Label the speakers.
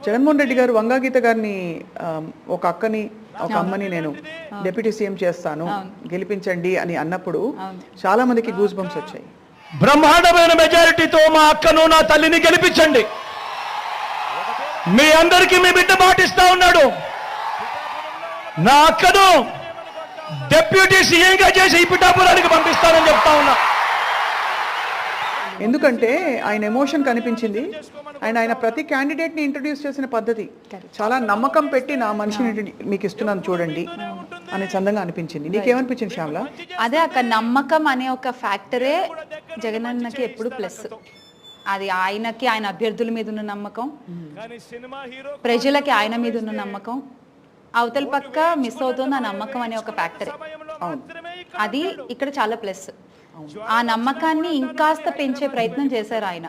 Speaker 1: జగన్మోహన్ రెడ్డి గారు వంగాగీత గారిని ఒక అక్కని ఒక అమ్మని నేను డిప్యూటీ సీఎం చేస్తాను గెలిపించండి అని అన్నప్పుడు చాలా మందికి గూస్ బంప్స్ వచ్చాయి.
Speaker 2: బ్రహ్మాండమైన మెజారిటీతో మా అక్కను నా తల్లిని గెలిపించండి. మీ అందరికీ మీ బిడ్డ పాటిస్తా ఉన్నాడు. నా అక్కను డిప్యూటీ సీఎంగా చేసి ఈ పిఠాపురానికి పంపిస్తానని చెప్తా ఉన్నా.
Speaker 1: ఎందుకంటే ఆయన ఎమోషన్ కనిపించింది. ఆయన ప్రతి క్యాండిడేట్ని ఇంట్రడ్యూస్ చేసిన పద్ధతి చాలా నమ్మకం పెట్టి నా మనిషిని మీకు ఇస్తున్నాను చూడండి అనే చందంగా అనిపించింది. నీకేమనిపించింది శ్యామల?
Speaker 3: అదే అక్కడ నమ్మకం అనే ఒక ఫ్యాక్టరే జగనన్నకి ఎప్పుడు ప్లస్. అది ఆయనకి ఆయన అభ్యర్థుల మీద ఉన్న నమ్మకం, ప్రజలకి ఆయన మీద ఉన్న నమ్మకం, అవతల పక్క మిస్ అవుతుంది ఆ నమ్మకం అనే ఒక ఫ్యాక్టరే. అది ఇక్కడ చాలా ప్లస్. ఆ నమ్మకాన్ని ఇంకాస్త పెంచే ప్రయత్నం చేశారు ఆయన.